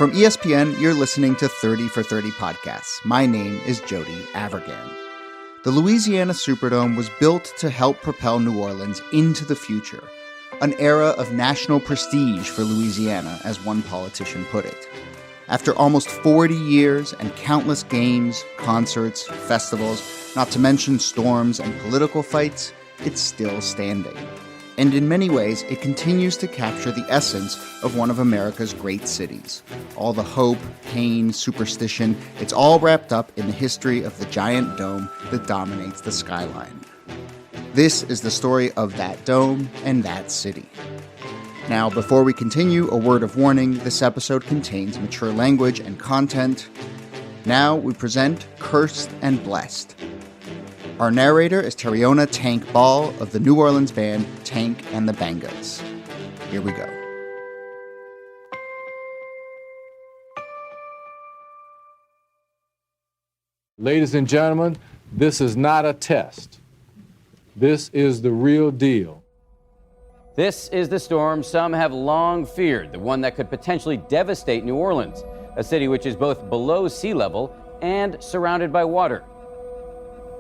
From ESPN, you're listening to 30 for 30 podcasts. My name is Jody Avirgan. The Louisiana Superdome was built to help propel New Orleans into the future, an era of national prestige for Louisiana, as one politician put it. After almost 40 years and countless games, concerts, festivals, not to mention storms and political fights, it's still standing. And in many ways, it continues to capture the essence of one of America's great cities. All the hope, pain, superstition, it's all wrapped up in the history of the giant dome that dominates the skyline. This is the story of that dome and that city. Now, before we continue, a word of warning: this episode contains mature language and content. Now we present Cursed and Blessed. Our narrator is Tarriona Tank Ball of the New Orleans band Tank and the Bangas. Here we go. Ladies and gentlemen, this is not a test. This is the real deal. This is the storm some have long feared, the one that could potentially devastate New Orleans, a city which is both below sea level and surrounded by water.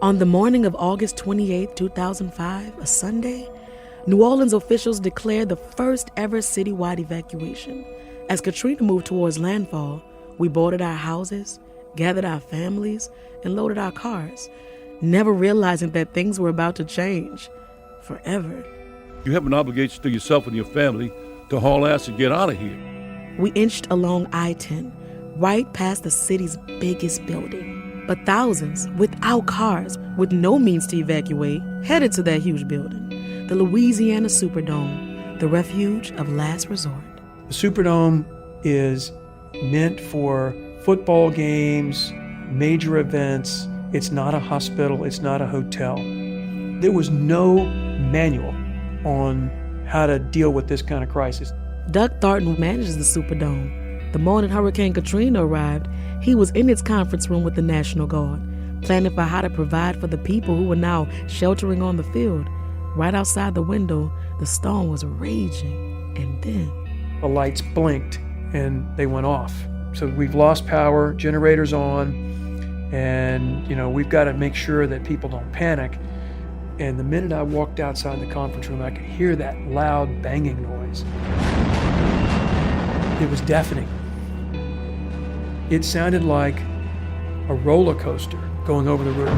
On the morning of August 28, 2005, a Sunday, New Orleans officials declared the first ever citywide evacuation. As Katrina moved towards landfall, we boarded our houses, gathered our families, and loaded our cars, never realizing that things were about to change forever. You have an obligation to yourself and your family to haul ass and get out of here. We inched along I-10, right past the city's biggest building. But thousands, without cars, with no means to evacuate, headed to that huge building, the Louisiana Superdome, the refuge of last resort. The Superdome is meant for football games, major events. It's not a hospital, it's not a hotel. There was no manual on how to deal with this kind of crisis. Doug Thornton manages the Superdome. The morning Hurricane Katrina arrived, he was in its conference room with the National Guard, planning for how to provide for the people who were now sheltering on the field. Right outside the window, the storm was raging, and then the lights blinked and they went off. So we've lost power, generators on, and we've got to make sure that people don't panic. And the minute I walked outside the conference room, I could hear that loud banging noise. It was deafening. It sounded like a roller coaster going over the roof.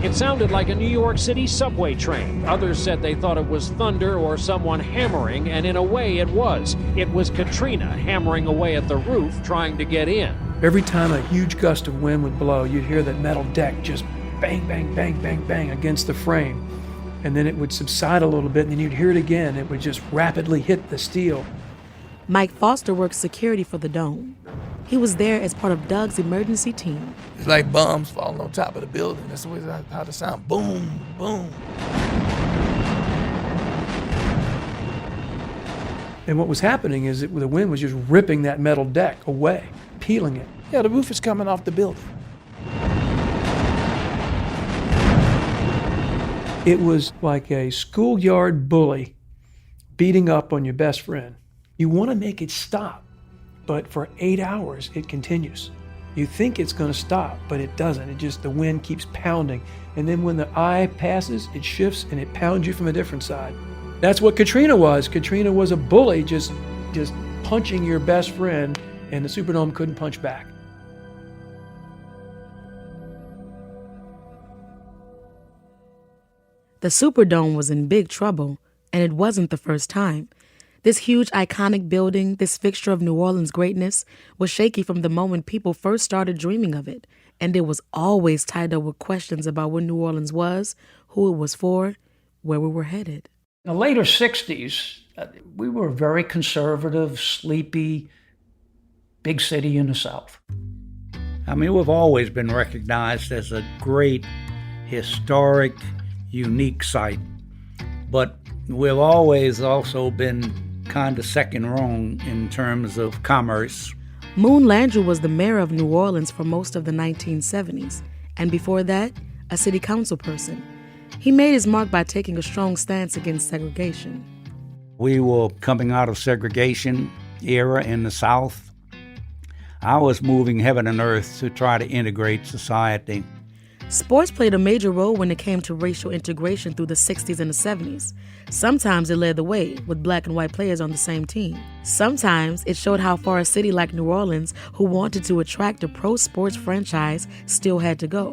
It sounded like a New York City subway train. Others said they thought it was thunder or someone hammering, and in a way it was. It was Katrina hammering away at the roof trying to get in. Every time a huge gust of wind would blow, you'd hear that metal deck just bang, bang, bang, bang, bang against the frame. And then it would subside a little bit, and then you'd hear it again. It would just rapidly hit the steel. Mike Foster works security for the dome. He was there as part of Doug's emergency team. It's like bombs falling on top of the building. That's how the sound, boom, boom. And what was happening is that the wind was just ripping that metal deck away, peeling it. Yeah, the roof is coming off the building. It was like a schoolyard bully beating up on your best friend. You want to make it stop, but for 8 hours it continues. You think it's going to stop, but it doesn't. The wind keeps pounding. And then when the eye passes, it shifts and it pounds you from a different side. That's what Katrina was. Katrina was a bully just punching your best friend, and the Superdome couldn't punch back. The Superdome was in big trouble, and it wasn't the first time. This huge, iconic building, this fixture of New Orleans' greatness, was shaky from the moment people first started dreaming of it, and it was always tied up with questions about what New Orleans was, who it was for, where we were headed. In the later 60s, we were a very conservative, sleepy, big city in the South. I mean, we've always been recognized as a great, historic, unique site, but we've always also been kind of second rung in terms of commerce. Moon Landry was the mayor of New Orleans for most of the 1970s, and before that, a city council person. He made his mark by taking a strong stance against segregation. We were coming out of segregation, era in the South. I was moving heaven and earth to try to integrate society. Sports played a major role when it came to racial integration through the 60s and the 70s. Sometimes it led the way, with black and white players on the same team. Sometimes it showed how far a city like New Orleans, who wanted to attract a pro sports franchise, still had to go.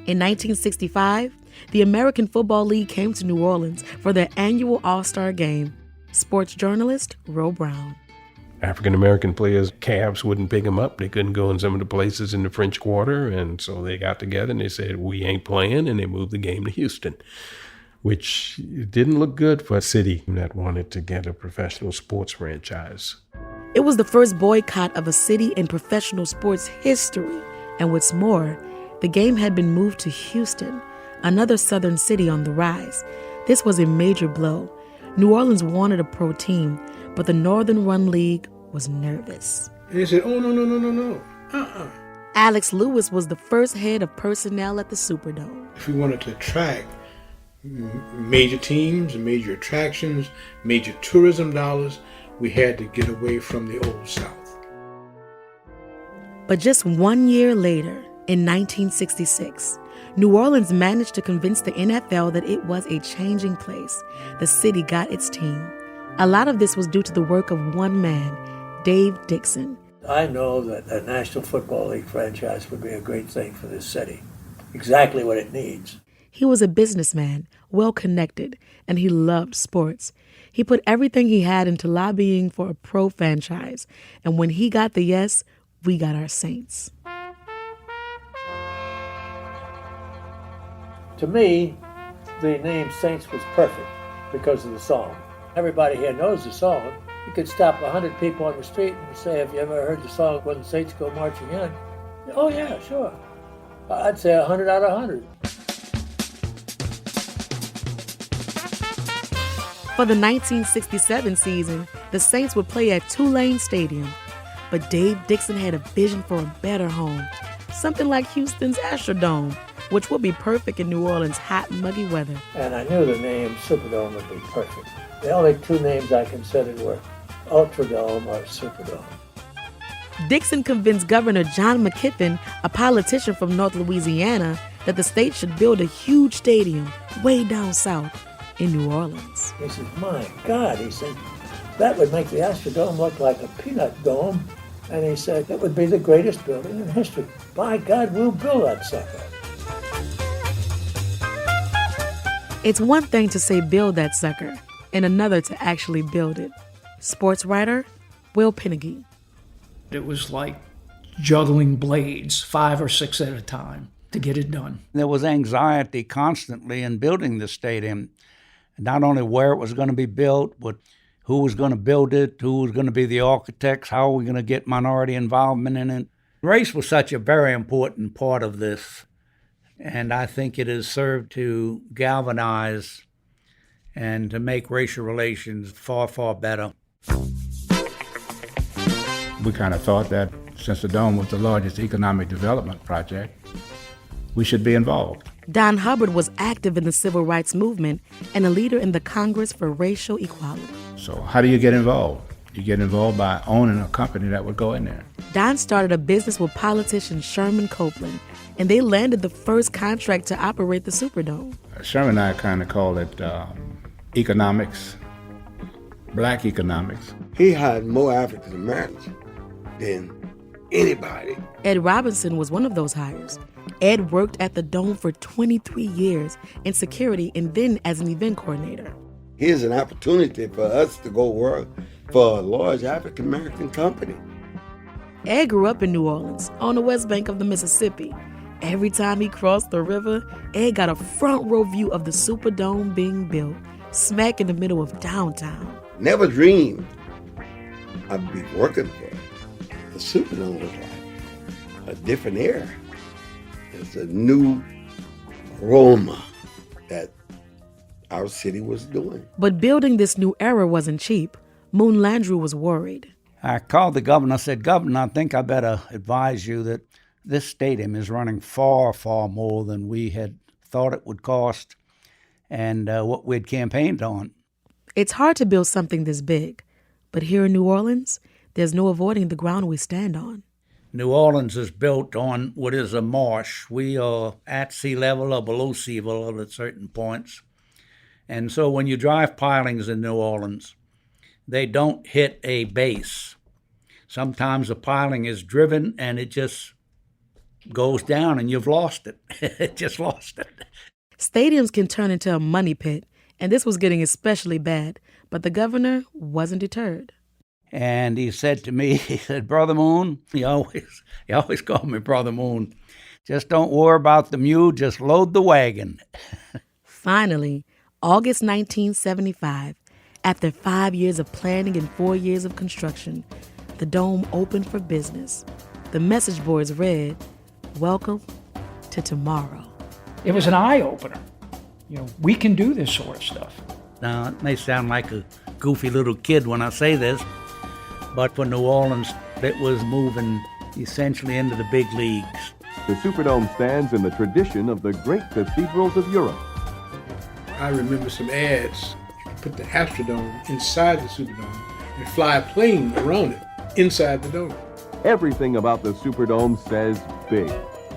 In 1965, the American Football League came to New Orleans for their annual All-Star Game. Sports journalist Ro Brown. African-American players, cabs wouldn't pick them up. They couldn't go in some of the places in the French Quarter, and so they got together and they said, we ain't playing, and they moved the game to Houston, which didn't look good for a city that wanted to get a professional sports franchise. It was the first boycott of a city in professional sports history, and what's more, the game had been moved to Houston, another southern city on the rise. This was a major blow. New Orleans wanted a pro team, but the Northern Run League was nervous. And they said, oh, no. Alex Lewis was the first head of personnel at the Superdome. If we wanted to attract major teams, major attractions, major tourism dollars, we had to get away from the Old South. But just 1 year later, in 1966, New Orleans managed to convince the NFL that it was a changing place. The city got its team. A lot of this was due to the work of one man, Dave Dixon. I know that a National Football League franchise would be a great thing for this city. Exactly what it needs. He was a businessman, well-connected, and he loved sports. He put everything he had into lobbying for a pro franchise. And when he got the yes, we got our Saints. To me, the name Saints was perfect because of the song. Everybody here knows the song. You could stop 100 people on the street and say, have you ever heard the song When the Saints Go Marching In? Oh, yeah, sure. I'd say 100 out of 100. For the 1967 season, the Saints would play at Tulane Stadium. But Dave Dixon had a vision for a better home, something like Houston's Astrodome, which would be perfect in New Orleans' hot, muggy weather. And I knew the name Superdome would be perfect. The only two names I considered were Ultradome or Superdome. Dixon convinced Governor John McKiffin, a politician from North Louisiana, that the state should build a huge stadium way down south in New Orleans. He said, my God, he said, that would make the Astrodome look like a peanut dome. And he said, it would be the greatest building in history. By God, we'll build that sucker. It's one thing to say build that sucker, and another to actually build it. Sports writer Will Pennegy. It was like juggling blades, 5 or 6 at a time, to get it done. There was anxiety constantly in building the stadium, not only where it was going to be built, but who was going to build it, who was going to be the architects, how are we going to get minority involvement in it. Race was such a very important part of this, and I think it has served to galvanize and to make racial relations far, far better. We kind of thought that since the Dome was the largest economic development project, we should be involved. Don Hubbard was active in the civil rights movement and a leader in the Congress for Racial Equality. So how do you get involved? You get involved by owning a company that would go in there. Don started a business with politician Sherman Copeland, and they landed the first contract to operate the Superdome. Sherman and I kind of call it economics, black economics. He hired more African Americans than anybody. Ed Robinson was one of those hires. Ed worked at the Dome for 23 years in security and then as an event coordinator. Here's an opportunity for us to go work for a large African American company. Ed grew up in New Orleans on the west bank of the Mississippi. Every time he crossed the river, Ed got a front row view of the Superdome being built, smack in the middle of downtown. Never dreamed I'd be working for the Superdome. Was like a different era. It's a new aroma that our city was doing. But building this new era wasn't cheap. Moon Landrieu was worried. I called the governor. I said, Governor, I think I better advise you that this stadium is running far, far more than we had thought it would cost and what we'd campaigned on. It's hard to build something this big, but here in New Orleans, There's no avoiding the ground we stand on. New Orleans is built on what is a marsh. We are at sea level or below sea level at certain points. And so when you drive pilings in New Orleans, they don't hit a base. Sometimes a piling is driven and it just goes down and you've lost it. Just lost it. Stadiums can turn into a money pit, and this was getting especially bad. But the governor wasn't deterred. And he said to me, he said, Brother Moon, he always called me Brother Moon, just don't worry about the mule, just load the wagon. Finally, August 1975, after 5 years of planning and 4 years of construction, the dome opened for business. The message boards read, "Welcome to tomorrow." It was an eye-opener. We can do this sort of stuff. Now, it may sound like a goofy little kid when I say this, but for New Orleans, it was moving essentially into the big leagues. The Superdome stands in the tradition of the great cathedrals of Europe. I remember some ads. You could put the Astrodome inside the Superdome and fly a plane around it inside the dome. Everything about the Superdome says big.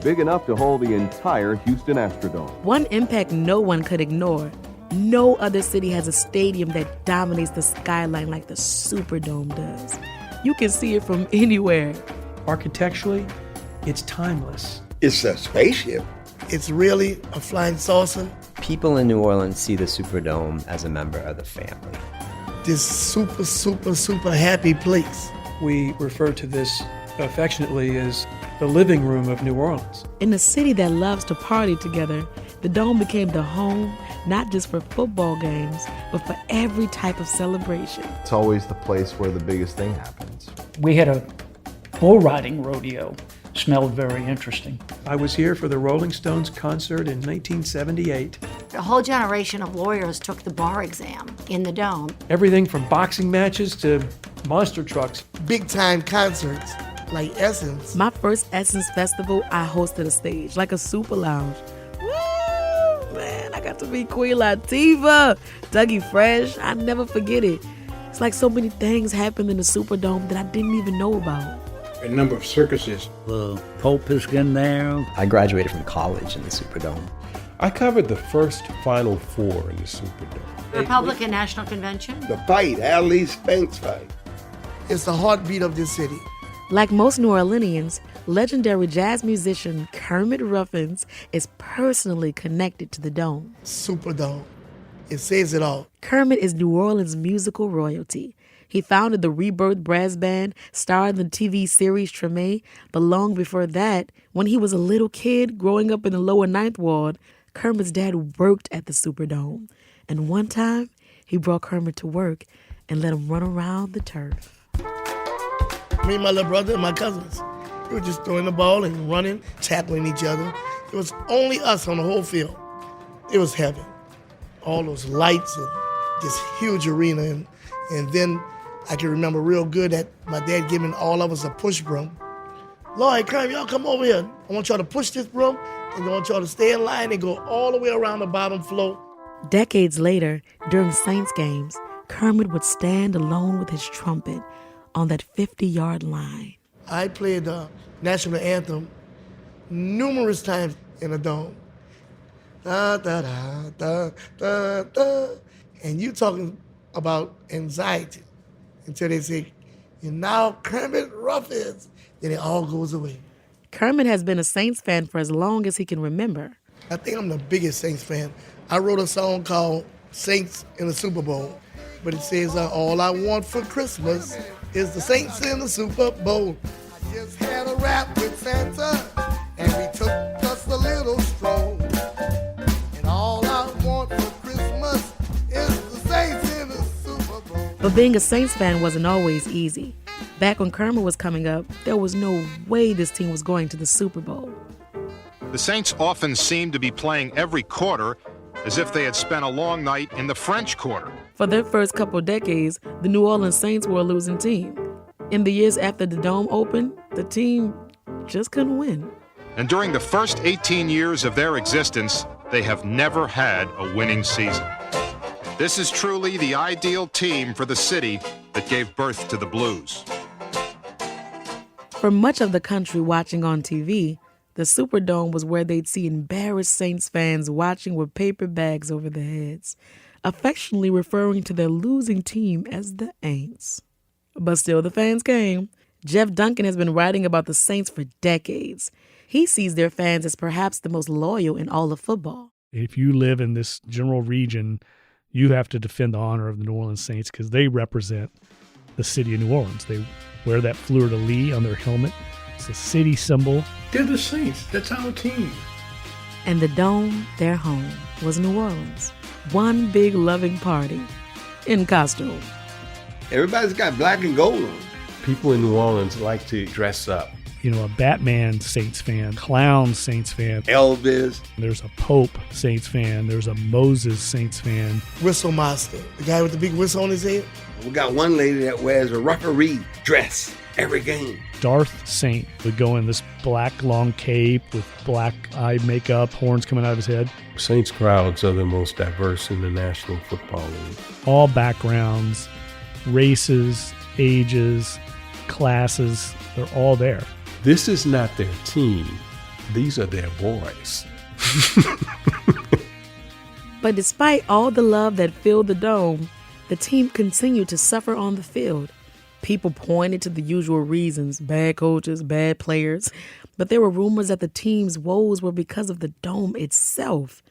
Big enough to hold the entire Houston Astrodome. One impact no one could ignore. No other city has a stadium that dominates the skyline like the Superdome does. You can see it from anywhere. Architecturally, it's timeless. It's a spaceship. It's really a flying saucer. People in New Orleans see the Superdome as a member of the family. This super, super, super happy place. We refer to this affectionately as the living room of New Orleans. In a city that loves to party together, the Dome became the home not just for football games, but for every type of celebration. It's always the place where the biggest thing happens. We had a bull riding rodeo. Smelled very interesting. I was here for the Rolling Stones concert in 1978. A whole generation of lawyers took the bar exam in the Dome. Everything from boxing matches to monster trucks. Big time concerts like Essence. My first Essence festival, I hosted a stage, like a super lounge. Woo! Man, I got to meet Queen Latifah, Dougie Fresh. I never forget it. It's like so many things happened in the Superdome that I didn't even know about. A number of circuses. The Pope is in there. I graduated from college in the Superdome. I covered the first Final Four in the Superdome. Republican National Convention. The fight, Ali Spence fight. It's the heartbeat of this city. Like most New Orleanians, legendary jazz musician Kermit Ruffins is personally connected to the Dome. Superdome. It says it all. Kermit is New Orleans' musical royalty. He founded the Rebirth brass band, starred in the TV series Treme, but long before that, when he was a little kid growing up in the lower Ninth Ward, Kermit's dad worked at the Superdome. And one time, he brought Kermit to work and let him run around the turf. Me and my little brother and my cousins, we were just throwing the ball and running, tackling each other. It was only us on the whole field. It was heaven. All those lights and this huge arena. And then I can remember real good that my dad giving all of us a push broom. Lloyd, y'all come over here. I want y'all to push this broom, and I want y'all to stay in line and go all the way around the bottom floor. Decades later, during Saints games, Kermit would stand alone with his trumpet on that 50-yard line. I played the national anthem numerous times in the Dome. Da, da, da, da, da, da. And you talking about anxiety until they say, and now Kermit Ruffins, then it all goes away. Kermit has been a Saints fan for as long as he can remember. I think I'm the biggest Saints fan. I wrote a song called Saints in the Super Bowl, but it says, all I want for Christmas is the Saints in the Super Bowl. I just had a rap with Santa, and we took us a little stroll. And all I want for Christmas is the Saints in the Super Bowl. But being a Saints fan wasn't always easy. Back when Kermit was coming up, there was no way this team was going to the Super Bowl. The Saints often seemed to be playing every quarter as if they had spent a long night in the French Quarter. For their first couple decades, the New Orleans Saints were a losing team. In the years after the Dome opened, the team just couldn't win. And during the first 18 years of their existence, they have never had a winning season. This is truly the ideal team for the city that gave birth to the Blues. For much of the country watching on TV, the Superdome was where they'd see embarrassed Saints fans watching with paper bags over their heads, affectionately referring to their losing team as the Aints. But still, the fans came. Jeff Duncan has been writing about the Saints for decades. He sees their fans as perhaps the most loyal in all of football. If you live in this general region, you have to defend the honor of the New Orleans Saints because they represent the city of New Orleans. They wear that fleur-de-lis on their helmet. It's a city symbol. They're the Saints. That's our team. And the Dome, their home, was New Orleans. One big loving party in costume. Everybody's got black and gold on. People in New Orleans like to dress up. You know, a Batman Saints fan, Clown Saints fan. Elvis. There's a Pope Saints fan. There's a Moses Saints fan. Whistle Master, the guy with the big whistle on his head. We got one lady that wears a referee dress every game. Darth Saint would go in this black long cape with black eye makeup, horns coming out of his head. Saints crowds are the most diverse in the National Football League. All backgrounds, races, ages, classes, they're all there. This is not their team. These are their boys. But despite all the love that filled the Dome, the team continued to suffer on the field. People pointed to the usual reasons, bad coaches, bad players, but there were rumors that the team's woes were because of the Dome itself.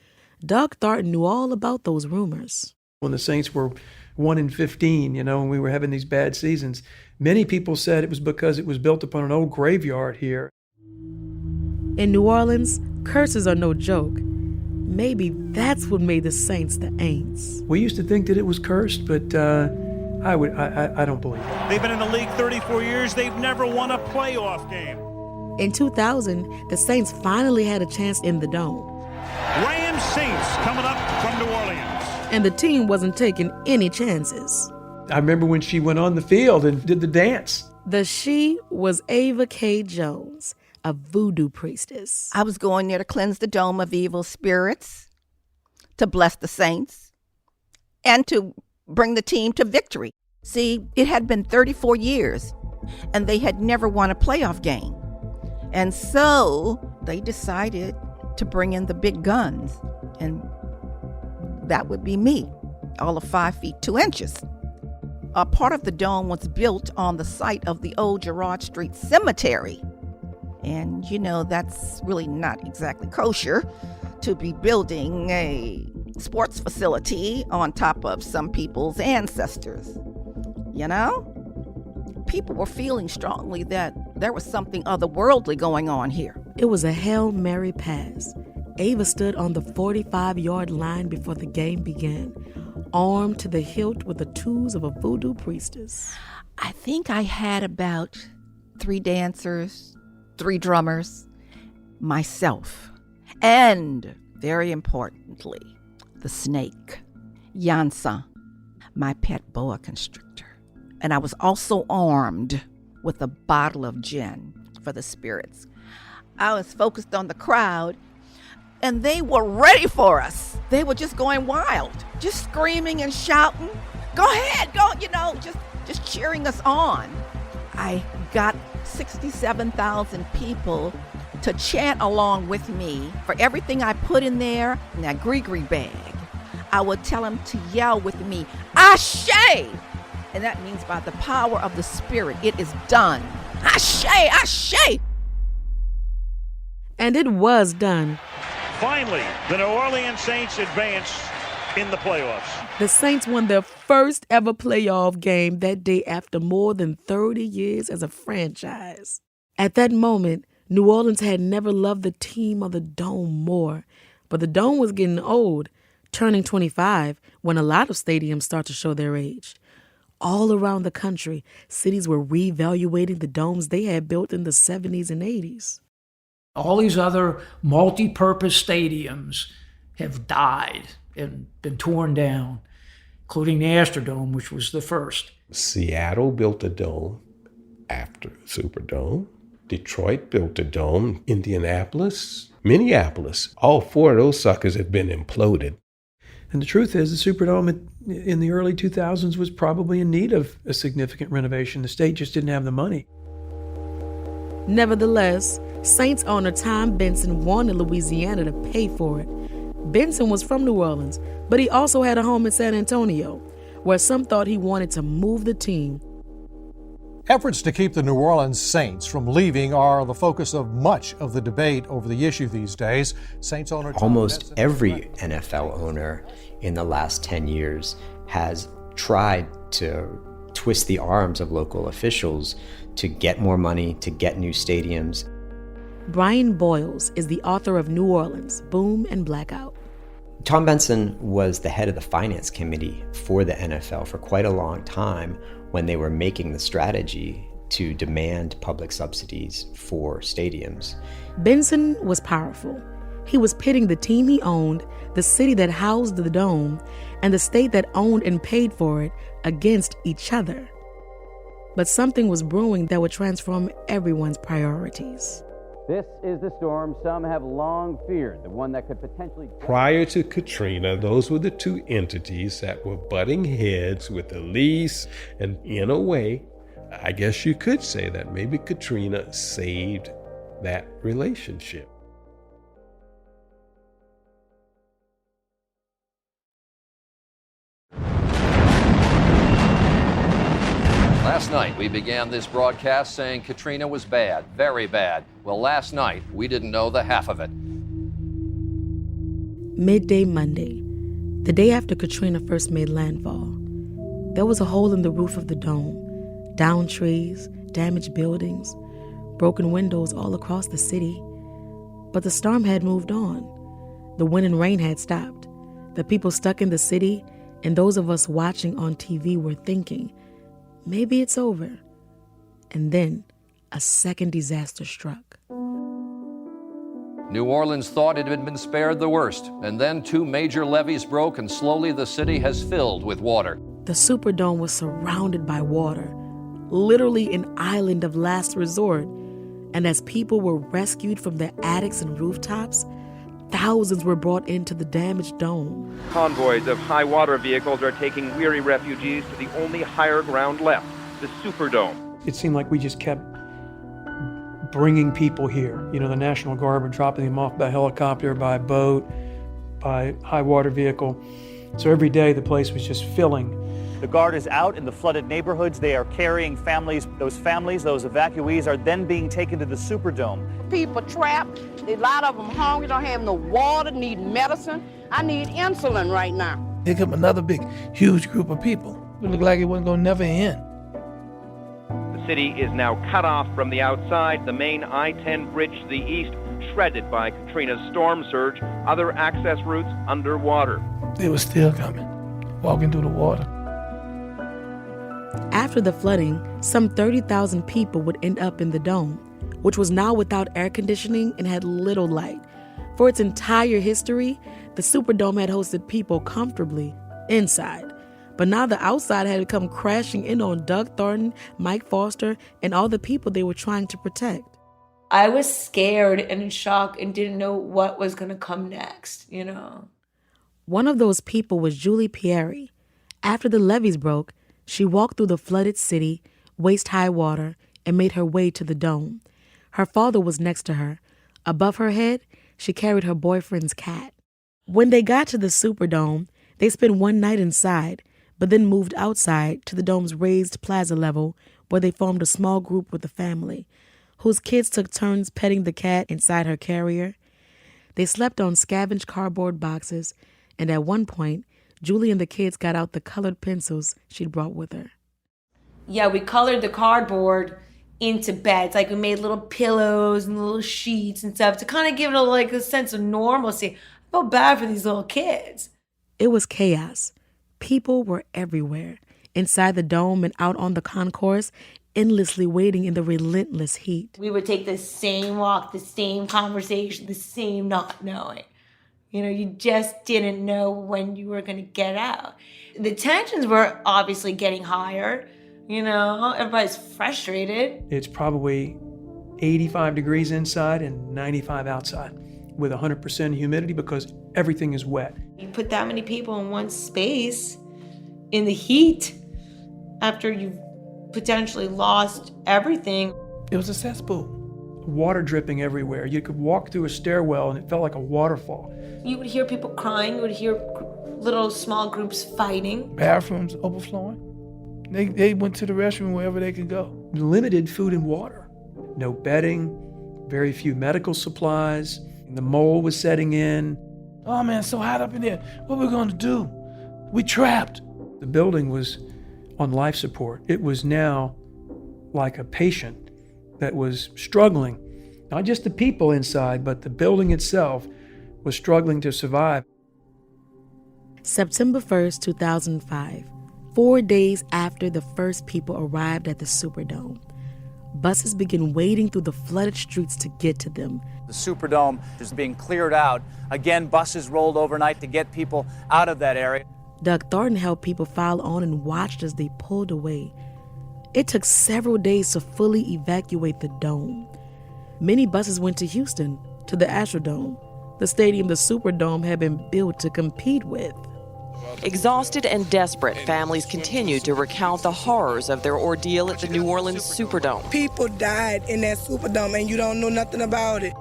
Doug Thornton knew all about those rumors. When the Saints were 1-15, and we were having these bad seasons, many people said it was because it was built upon an old graveyard here. In New Orleans, curses are no joke. Maybe that's what made the Saints the Aints. We used to think that it was cursed, but I don't believe it. They've been in the league 34 years. They've never won a playoff game. In 2000, the Saints finally had a chance in the Dome. Rams Saints coming up from New Orleans. And the team wasn't taking any chances. I remember when she went on the field and did the dance. The she was Ava K. Jones, a voodoo priestess. I was going there to cleanse the dome of evil spirits, to bless the Saints, and to bring the team to victory. See, it had been 34 years, and they had never won a playoff game. And so they decided to bring in the big guns, and that would be me, all of 5 feet 2 inches. A part of the dome was built on the site of the old Girard Street Cemetery. And, that's really not exactly kosher to be building a sports facility on top of some people's ancestors. People were feeling strongly that there was something otherworldly going on here. It was a Hail Mary pass. Ava stood on the 45-yard line before the game began, armed to the hilt with the tools of a voodoo priestess. I think I had about 3 dancers, 3 drummers, myself, and, very importantly, the snake, Yansa, my pet boa constrictor. And I was also armed with a bottle of gin for the spirits. I was focused on the crowd, and they were ready for us. They were just going wild, just screaming and shouting. Go ahead, go, just cheering us on. I got 67,000 people to chant along with me for everything I put in there in that gree-gree bag. I would tell them to yell with me, Ashe! And that means by the power of the Spirit, it is done. Ashe! Ashe! And it was done. Finally, the New Orleans Saints advance in the playoffs. The Saints won their first ever playoff game that day after more than 30 years as a franchise. At that moment, New Orleans had never loved the team or the Dome more. But the Dome was getting old, turning 25 when a lot of stadiums start to show their age. All around the country, cities were reevaluating the domes they had built in the 70s and 80s. All these other multi-purpose stadiums have died and been torn down, including the Astrodome, which was the first. Seattle built a dome after the Superdome. Detroit built a dome. Indianapolis, Minneapolis. All 4 of those suckers have been imploded. And the truth is, the Superdome in the early 2000s was probably in need of a significant renovation. The state just didn't have the money. Nevertheless, Saints owner Tom Benson wanted Louisiana to pay for it. Benson was from New Orleans, but he also had a home in San Antonio, where some thought he wanted to move the team. Efforts to keep the New Orleans Saints from leaving are the focus of much of the debate over the issue these days. Saints owner almost every NFL owner in the last 10 years has tried to twist the arms of local officials to get more money, to get new stadiums. Brian Boyles is the author of New Orleans, Boom and Blackout. Tom Benson was the head of the finance committee for the NFL for quite a long time when they were making the strategy to demand public subsidies for stadiums. Benson was powerful. He was pitting the team he owned, the city that housed the Dome, and the state that owned and paid for it against each other. But something was brewing that would transform everyone's priorities. This is the storm some have long feared, the one that could potentially... Prior to Katrina, those were the two entities that were butting heads with the lease, and in a way, I guess you could say that maybe Katrina saved that relationship. Last night, we began this broadcast saying Katrina was bad, very bad. Well, last night, we didn't know the half of it. Midday Monday, the day after Katrina first made landfall. There was a hole in the roof of the dome, downed trees, damaged buildings, broken windows all across the city. But the storm had moved on. The wind and rain had stopped. The people stuck in the city and those of us watching on TV were thinking, maybe it's over. And then a second disaster struck. New Orleans thought it had been spared the worst, and then two major levees broke, and slowly the city has filled with water. The Superdome was surrounded by water, literally an island of last resort. And as people were rescued from their attics and rooftops, thousands were brought into the damaged dome. Convoys of high water vehicles are taking weary refugees to the only higher ground left, the Superdome. It seemed like we just kept bringing people here. You know, the National Guard were dropping them off by helicopter, by boat, by high water vehicle. So every day the place was just filling. The Guard is out in the flooded neighborhoods. They are carrying families. Those evacuees are then being taken to the Superdome. People trapped. A lot of them hungry, don't have no water, need medicine. I need insulin right now. Here come another big, huge group of people. It looked like it wasn't going to never end. The city is now cut off from the outside. The main I-10 bridge to the east shredded by Katrina's storm surge. Other access routes underwater. They were still coming, walking through the water. After the flooding, some 30,000 people would end up in the dome, which was now without air conditioning and had little light. For its entire history, the Superdome had hosted people comfortably inside. But now the outside had come crashing in on Doug Thornton, Mike Foster, and all the people they were trying to protect. I was scared and in shock and didn't know what was going to come next, you know. One of those people was Julie Pieri. After the levees broke, she walked through the flooded city, waist-high water, and made her way to the dome. Her father was next to her. Above her head, she carried her boyfriend's cat. When they got to the Superdome, they spent one night inside, but then moved outside to the dome's raised plaza level, where they formed a small group with the family, whose kids took turns petting the cat inside her carrier. They slept on scavenged cardboard boxes, and at one point, Julie and the kids got out the colored pencils she'd brought with her. Yeah, we colored the cardboard into beds. Like we made little pillows and little sheets and stuff to kind of give it a sense of normalcy. I felt bad for these little kids. It was chaos. People were everywhere, inside the dome and out on the concourse, endlessly waiting in the relentless heat. We would take the same walk, the same conversation, the same not knowing. You know, you just didn't know when you were going to get out. The tensions were obviously getting higher. You know, everybody's frustrated. It's probably 85 degrees inside and 95 outside with 100% humidity because everything is wet. You put that many people in one space in the heat after you've potentially lost everything. It was a cesspool. water dripping everywhere. You could walk through a stairwell and it felt like a waterfall. You would hear people crying, you would hear little small groups fighting. Bathrooms overflowing. They went to the restroom wherever they could go. Limited food and water. No bedding, very few medical supplies. The mold was setting in. Oh man, it's so hot up in there. What are we gonna do? We trapped. The building was on life support. It was now like a patient that was struggling. Not just the people inside, but the building itself was struggling to survive. September 1st, 2005, 4 days after the first people arrived at the Superdome, buses began wading through the flooded streets to get to them. The Superdome is being cleared out. Again, buses rolled overnight to get people out of that area. Doug Thornton helped people file on and watched as they pulled away. It took several days to fully evacuate the dome. Many buses went to Houston, to the Astrodome, the stadium the Superdome had been built to compete with. Exhausted and desperate, families continued to recount the horrors of their ordeal at the New Orleans Superdome. People died in that Superdome and you don't know nothing about it.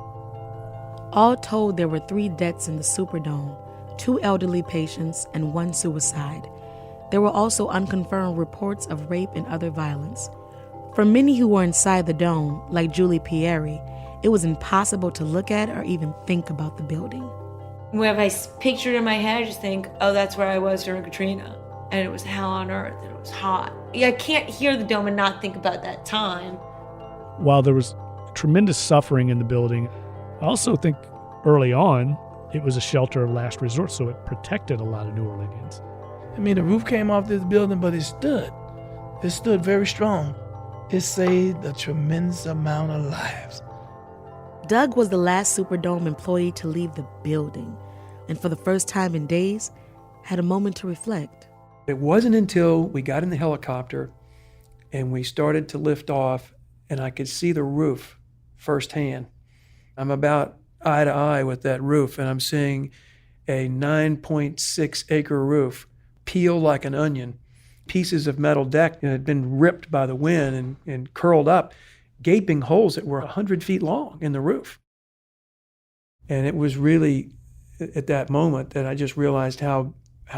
All told, there were 3 deaths in the Superdome, 2 elderly patients and 1 suicide. There were also unconfirmed reports of rape and other violence. For many who were inside the dome, like Julie Pieri, it was impossible to look at or even think about the building. When I picture it in my head, I just think, oh, that's where I was during Katrina. And it was hell on earth, and it was hot. I can't hear the dome and not think about that time. While there was tremendous suffering in the building, I also think early on, it was a shelter of last resort, so it protected a lot of New Orleanians. I mean, the roof came off this building, but it stood. It stood very strong. It saved a tremendous amount of lives. Doug was the last Superdome employee to leave the building, and for the first time in days, had a moment to reflect. It wasn't until we got in the helicopter and we started to lift off and I could see the roof firsthand. I'm about eye to eye with that roof, and I'm seeing a 9.6 acre roof peel like an onion. Pieces of metal deck had been ripped by the wind and curled up, gaping holes that were 100 feet long in the roof. And it was really at that moment that I just realized how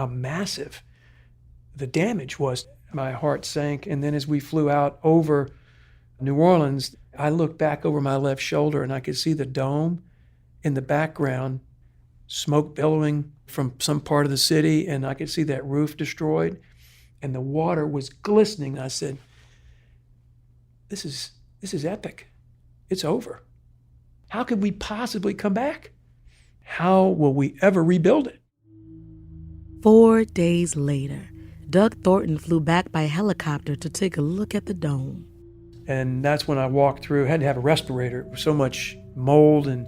massive the damage was. My heart sank, and then as we flew out over New Orleans, I looked back over my left shoulder and I could see the dome in the background, smoke billowing from some part of the city, and I could see that roof destroyed, and the water was glistening. I said, this is epic. It's over. How could we possibly come back? How will we ever rebuild it? 4 days later, Doug Thornton flew back by helicopter to take a look at the dome. And that's when I walked through. I had to have a respirator. There was so much mold and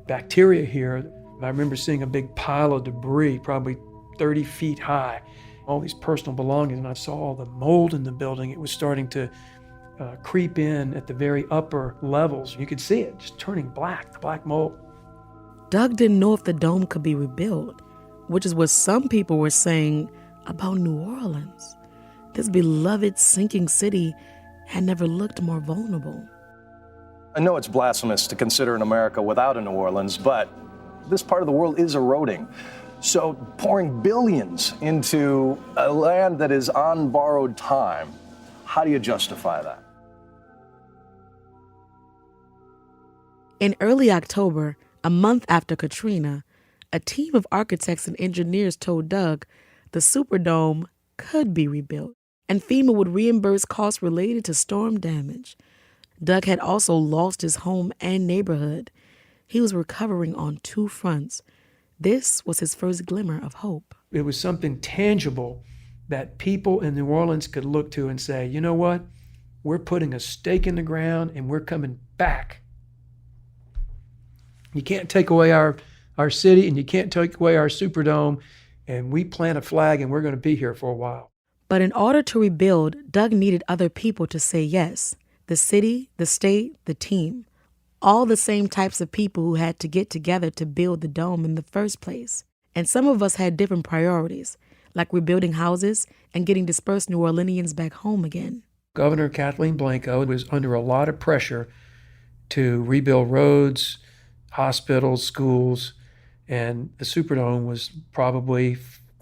bacteria here. I remember seeing a big pile of debris, probably 30 feet high, all these personal belongings, and I saw all the mold in the building. It was starting to creep in at the very upper levels. You could see it just turning black, the black mold. Doug didn't know if the dome could be rebuilt, which is what some people were saying about New Orleans. This beloved sinking city had never looked more vulnerable. I know it's blasphemous to consider an America without a New Orleans, but this part of the world is eroding. So pouring billions into a land that is on borrowed time, how do you justify that? In early October, a month after Katrina, a team of architects and engineers told Doug the Superdome could be rebuilt, and FEMA would reimburse costs related to storm damage. Doug had also lost his home and neighborhood. He was recovering on 2 fronts. This was his first glimmer of hope. It was something tangible that people in New Orleans could look to and say, you know what? We're putting a stake in the ground and we're coming back. You can't take away our city and you can't take away our Superdome, and we plant a flag and we're going to be here for a while. But in order to rebuild, Doug needed other people to say yes. The city, the state, the team. All the same types of people who had to get together to build the dome in the first place. And some of us had different priorities, like rebuilding houses and getting dispersed New Orleanians back home again. Governor Kathleen Blanco was under a lot of pressure to rebuild roads, hospitals, schools, and the Superdome was probably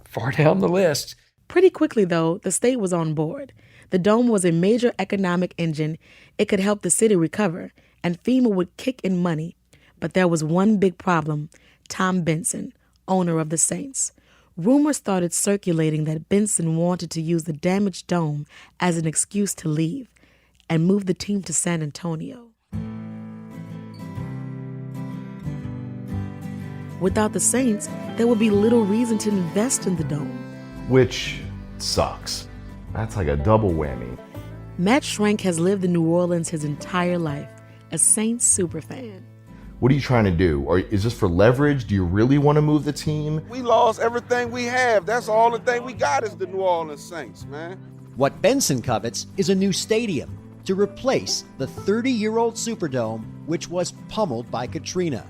far down the list. Pretty quickly, though, the state was on board. The dome was a major economic engine. It could help the city recover, and FEMA would kick in money. But there was one big problem: Tom Benson, owner of the Saints. Rumors started circulating that Benson wanted to use the damaged dome as an excuse to leave and move the team to San Antonio. Without the Saints, there would be little reason to invest in the dome. Which sucks. That's like a double whammy. Matt Schrank has lived in New Orleans his entire life, a Saints superfan. What are you trying to do? Or is this for leverage? Do you really want to move the team? We lost everything we have. That's all the thing we got is the New Orleans Saints, man. What Benson covets is a new stadium to replace the 30-year-old Superdome, which was pummeled by Katrina.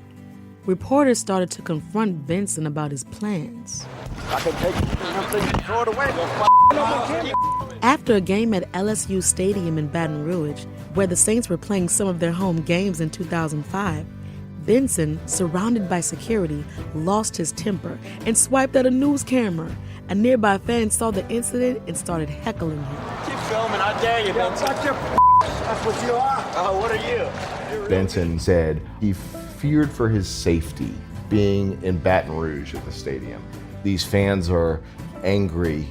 Reporters started to confront Benson about his plans. I can take it, throw it away. After a game at LSU Stadium in Baton Rouge, where the Saints were playing some of their home games in 2005, Benson, surrounded by security, lost his temper and swiped at a news camera. A nearby fan saw the incident and started heckling him. Keep filming, I dare you, Benson. That's what you are. What are you? Benson said he feared for his safety being in Baton Rouge at the stadium. These fans are angry.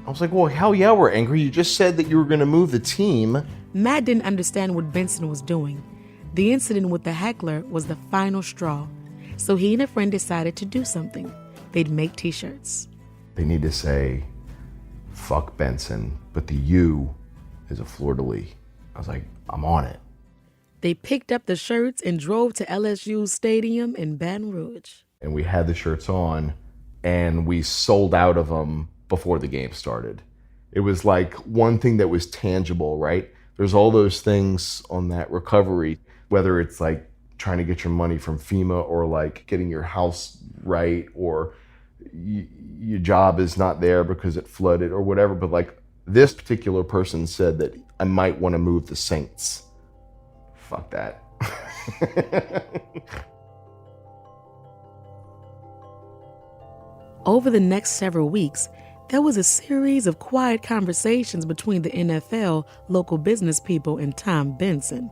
I was like, well, hell yeah, we're angry. You just said that you were going to move the team. Matt didn't understand what Benson was doing. The incident with the heckler was the final straw, so he and a friend decided to do something. They'd make t-shirts. They need to say, fuck Benson, but the U is a fleur-de-lis. I was like, I'm on it. They picked up the shirts and drove to LSU's stadium in Baton Rouge. And we had the shirts on, and we sold out of them before the game started. It was like one thing that was tangible, right? There's all those things on that recovery, whether it's like trying to get your money from FEMA or like getting your house right or your job is not there because it flooded or whatever. But like this particular person said that I might want to move the Saints. Fuck that. Over the next several weeks, there was a series of quiet conversations between the NFL, local business people, and Tom Benson.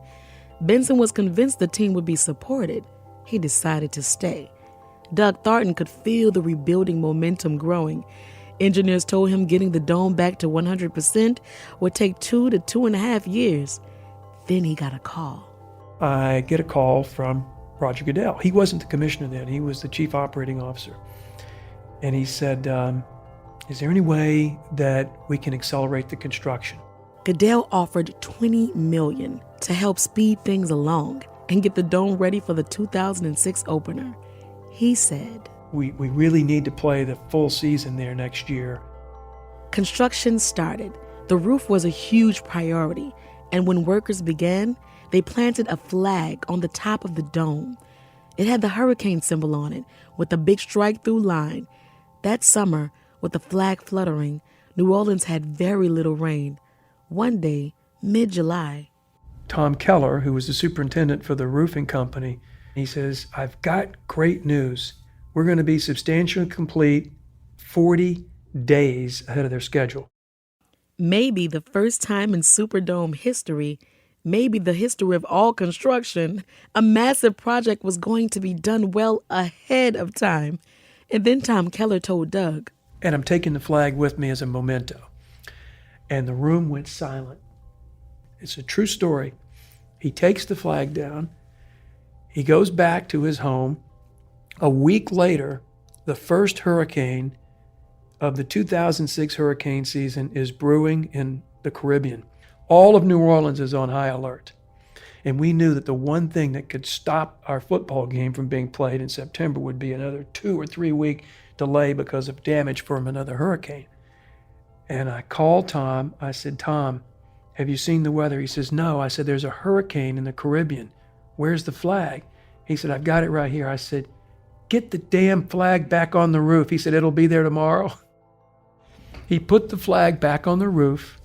Benson was convinced the team would be supported. He decided to stay. Doug Thornton could feel the rebuilding momentum growing. Engineers told him getting the dome back to 100% would take 2 to 2.5 years. Then he got a call. I get a call from Roger Goodell. He wasn't the commissioner then. He was the chief operating officer. And he said, is there any way that we can accelerate the construction? Goodell offered $20 million to help speed things along and get the dome ready for the 2006 opener. He said, We really need to play the full season there next year. Construction started. The roof was a huge priority, and when workers began, they planted a flag on the top of the dome. It had the hurricane symbol on it with a big strike-through line. That summer, with the flag fluttering, New Orleans had very little rain. One day, mid-July, Tom Keller, who was the superintendent for the roofing company, he says, I've got great news. We're going to be substantially complete 40 days ahead of their schedule. Maybe the first time in Superdome history, maybe the history of all construction, a massive project was going to be done well ahead of time. And then Tom Keller told Doug, and I'm taking the flag with me as a memento. And the room went silent. It's a true story. He takes the flag down. He goes back to his home. A week later, the first hurricane of the 2006 hurricane season is brewing in the Caribbean. All of New Orleans is on high alert. And we knew that the one thing that could stop our football game from being played in September would be another 2 or 3 week delay because of damage from another hurricane. And I called Tom. I said, Tom, have you seen the weather? He says, no. I said, there's a hurricane in the Caribbean. Where's the flag? He said, I've got it right here. I said, get the damn flag back on the roof. He said, it'll be there tomorrow. He put the flag back on the roof.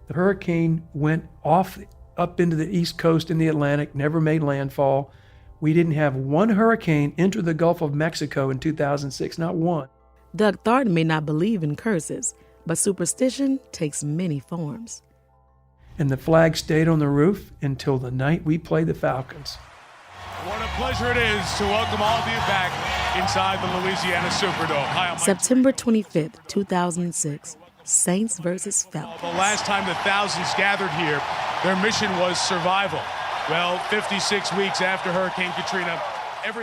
The hurricane went off up into the East Coast in the Atlantic, never made landfall. We didn't have one hurricane enter the Gulf of Mexico in 2006, not one. Doug Thornton may not believe in curses, but superstition takes many forms. And the flag stayed on the roof until the night we played the Falcons. What a pleasure it is to welcome all of you back inside the Louisiana Superdome. Hi, September 25th, 2006, Saints versus Falcons. The last time the thousands gathered here, their mission was survival. Well, 56 weeks after Hurricane Katrina,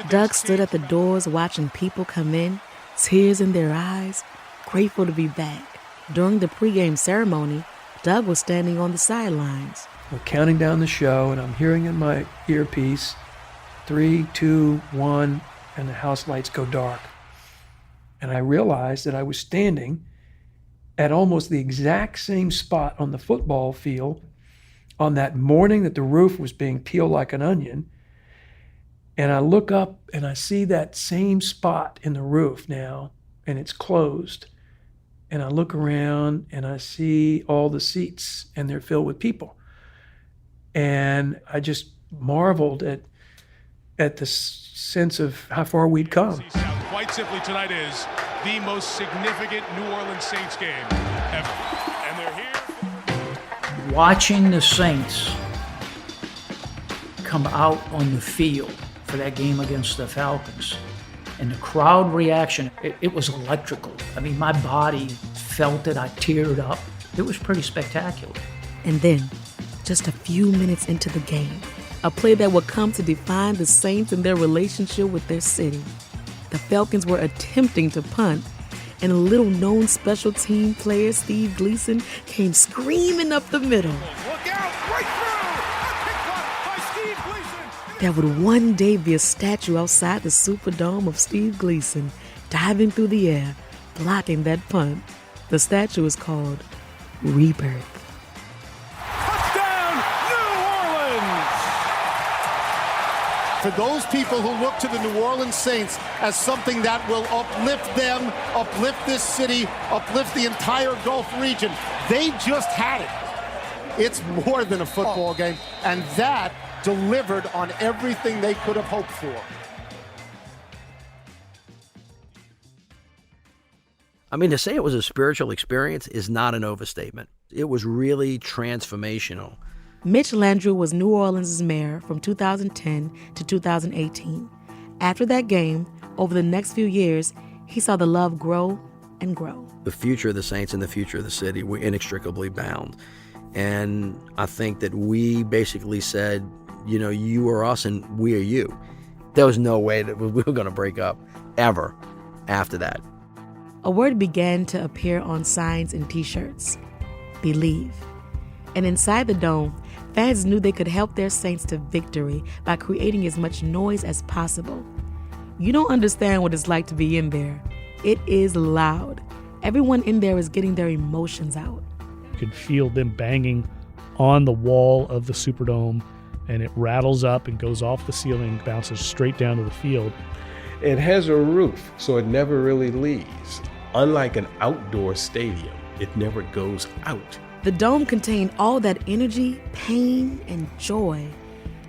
Doug stood at the doors watching people come in, tears in their eyes, grateful to be back. During the pregame ceremony, Doug was standing on the sidelines. We're counting down the show, and I'm hearing in my earpiece, 3, 2, 1, and the house lights go dark. And I realized that I was standing at almost the exact same spot on the football field on that morning that the roof was being peeled like an onion. And I look up and I see that same spot in the roof now, and it's closed. And I look around and I see all the seats, and they're filled with people. And I just marveled at the sense of how far we'd come. Quite simply, tonight is the most significant New Orleans Saints game ever. And they're here. Watching the Saints come out on the field for that game against the Falcons, and the crowd reaction, it was electrical. I mean, my body felt it. I teared up. It was pretty spectacular. And then, just a few minutes into the game, a play that would come to define the Saints and their relationship with their city. The Falcons were attempting to punt, and a little-known special team player, Steve Gleason, came screaming up the middle. Look out! Right through! A kick by Steve Gleason! There would one day be a statue outside the Superdome of Steve Gleason, diving through the air, blocking that punt. The statue is called Rebirth. For those people who look to the New Orleans Saints as something that will uplift them, uplift this city, uplift the entire Gulf region, they just had it. It's more than a football game, and that delivered on everything they could have hoped for. I mean, to say it was a spiritual experience is not an overstatement. It was really transformational. Mitch Landrieu was New Orleans' mayor from 2010 to 2018. After that game, over the next few years, he saw the love grow and grow. The future of the Saints and the future of the city were inextricably bound. And I think that we basically said, you know, you are us and we are you. There was no way that we were going to break up, ever, after that. A word began to appear on signs and T-shirts: Believe. And inside the dome, fans knew they could help their Saints to victory by creating as much noise as possible. You don't understand what it's like to be in there. It is loud. Everyone in there is getting their emotions out. You could feel them banging on the wall of the Superdome, and it rattles up and goes off the ceiling, bounces straight down to the field. It has a roof, so it never really leaves. Unlike an outdoor stadium, it never goes out. The dome contained all that energy, pain, and joy.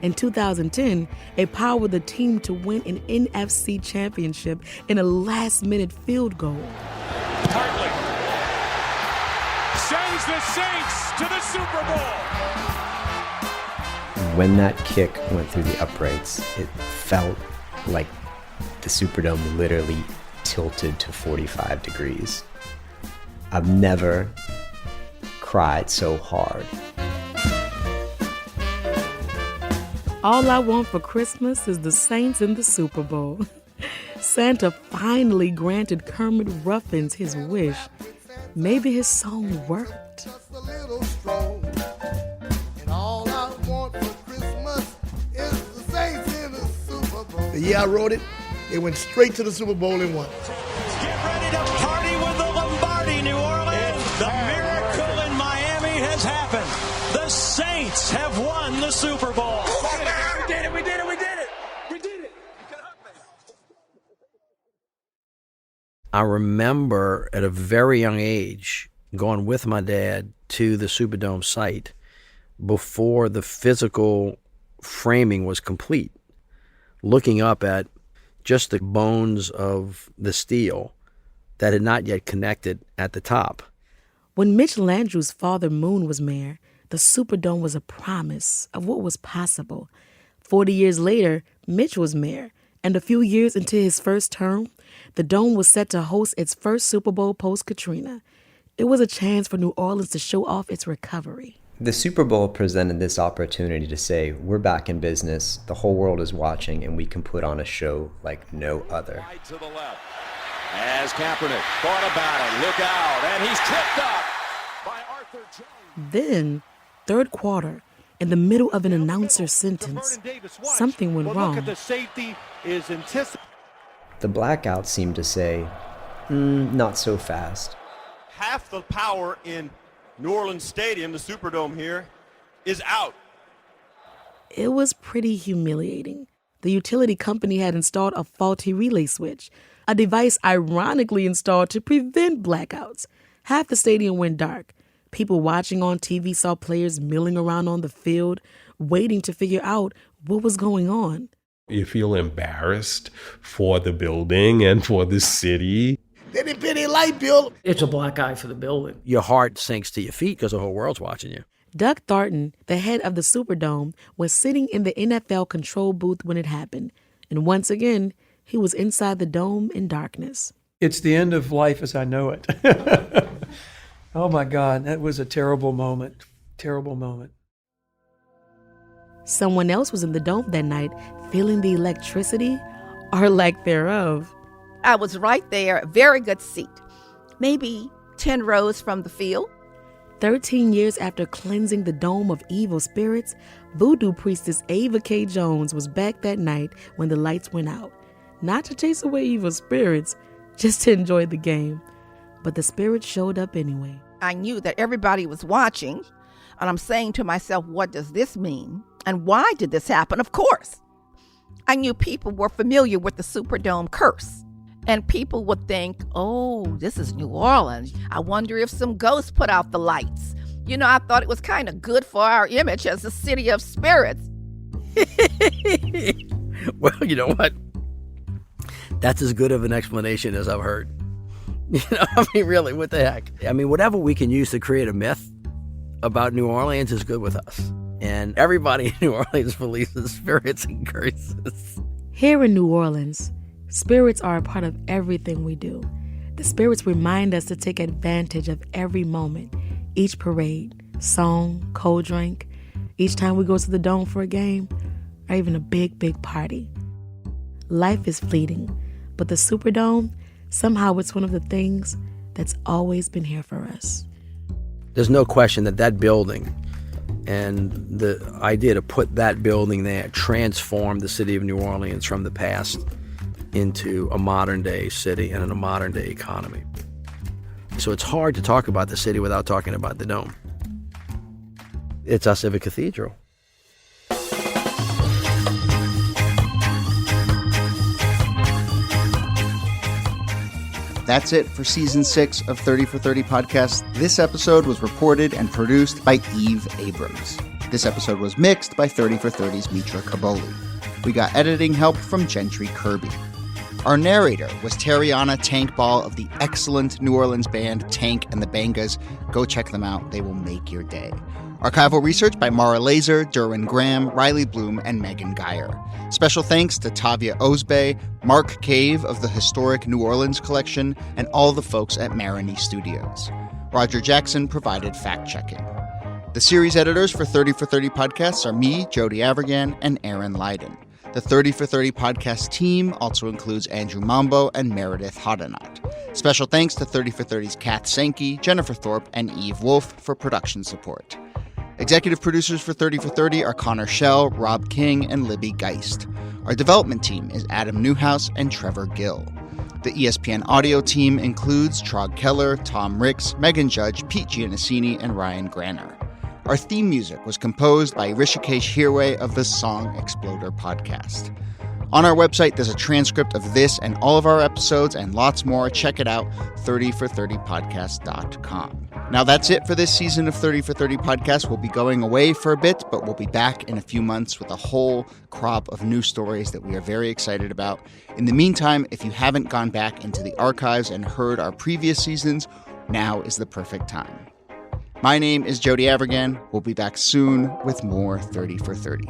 In 2010, it powered the team to win an NFC championship in a last-minute field goal. Hartley sends the Saints to the Super Bowl. When that kick went through the uprights, it felt like the Superdome literally tilted to 45 degrees. I've never cried so hard. All I want for Christmas is the Saints in the Super Bowl. Santa finally granted Kermit Ruffins his wish. Maybe his song worked. The year I wrote it, it went straight to the Super Bowl and won. Get ready to party with the Lombardi, New Orleans. The miracle in Miami has happened. The Saints have won the Super Bowl. We did it, we did it, we did it. We did it. I remember at a very young age going with my dad to the Superdome site before the physical framing was complete, looking up at just the bones of the steel that had not yet connected at the top. When Mitch Landrieu's father, Moon, was mayor, the Superdome was a promise of what was possible. 40 years later, Mitch was mayor, and a few years into his first term, the Dome was set to host its first Super Bowl post-Katrina. It was a chance for New Orleans to show off its recovery. The Super Bowl presented this opportunity to say, we're back in business, the whole world is watching, and we can put on a show like no other. Right to the left. As Kaepernick thought about it, look out, and he's tripped up by Arthur Jones. Then, third quarter, in the middle of an announcer's sentence, something went wrong. Look at the safety is anticipated. The blackout seemed to say, not so fast. Half the power in New Orleans Stadium, the Superdome here, is out. It was pretty humiliating. The utility company had installed a faulty relay switch, a device ironically installed to prevent blackouts. Half the stadium went dark. People watching on TV saw players milling around on the field, waiting to figure out what was going on. You feel embarrassed for the building and for the city. They didn't pay their light bill. It's a black eye for the building. Your heart sinks to your feet because the whole world's watching you. Doug Thornton, the head of the Superdome, was sitting in the NFL control booth when it happened. And once again, he was inside the dome in darkness. It's the end of life as I know it. Oh my God, that was a terrible moment. Terrible moment. Someone else was in the dome that night, feeling the electricity, or lack thereof. I was right there, very good seat. Maybe 10 rows from the field. 13 years after cleansing the dome of evil spirits, voodoo priestess Eva K. Jones was back that night when the lights went out. Not to chase away evil spirits, just to enjoy the game. But the spirits showed up anyway. I knew that everybody was watching, and I'm saying to myself, what does this mean? And why did this happen? Of course, I knew people were familiar with the Superdome curse. And people would think, oh, this is New Orleans. I wonder if some ghosts put out the lights. You know, I thought it was kind of good for our image as a city of spirits. Well, you know what? That's as good of an explanation as I've heard. You know, I mean, really, what the heck? I mean, whatever we can use to create a myth about New Orleans is good with us. And everybody in New Orleans believes in spirits and curses. Here in New Orleans, spirits are a part of everything we do. The spirits remind us to take advantage of every moment, each parade, song, cold drink, each time we go to the dome for a game, or even a big, big party. Life is fleeting, but the Superdome, somehow it's one of the things that's always been here for us. There's no question that that building and the idea to put that building there transformed the city of New Orleans from the past into a modern-day city and in a modern-day economy. So it's hard to talk about the city without talking about the Dome. It's our civic cathedral. That's it for Season 6 of 30 for 30 Podcast. This episode was reported and produced by Eve Abrams. This episode was mixed by 30 for 30's Mitra Kaboli. We got editing help from Gentry Kirby. Our narrator was Tarriona Tankball of the excellent New Orleans band Tank and the Bangas. Go check them out. They will make your day. Archival research by Mara Laser, Derwin Graham, Riley Bloom, and Megan Geyer. Special thanks to Tavia Osbey, Mark Cave of the Historic New Orleans Collection, and all the folks at Marigny Studios. Roger Jackson provided fact-checking. The series editors for 30 for 30 podcasts are me, Jody Avirgan, and Aaron Leiden. The 30 for 30 podcast team also includes Andrew Mambo and Meredith Hodenot. Special thanks to 30 for 30's Kath Sankey, Jennifer Thorpe, and Eve Wolf for production support. Executive producers for 30 for 30 are Connor Schell, Rob King, and Libby Geist. Our development team is Adam Newhouse and Trevor Gill. The ESPN audio team includes Trog Keller, Tom Ricks, Megan Judge, Pete Giannassini, and Ryan Granner. Our theme music was composed by Rishikesh Hirway of the Song Exploder podcast. On our website, there's a transcript of this and all of our episodes and lots more. Check it out, 30for30podcast.com. Now that's it for this season of 30 for 30 podcast. We'll be going away for a bit, but we'll be back in a few months with a whole crop of new stories that we are very excited about. In the meantime, if you haven't gone back into the archives and heard our previous seasons, now is the perfect time. My name is Jody Avirgan. We'll be back soon with more 30 for 30.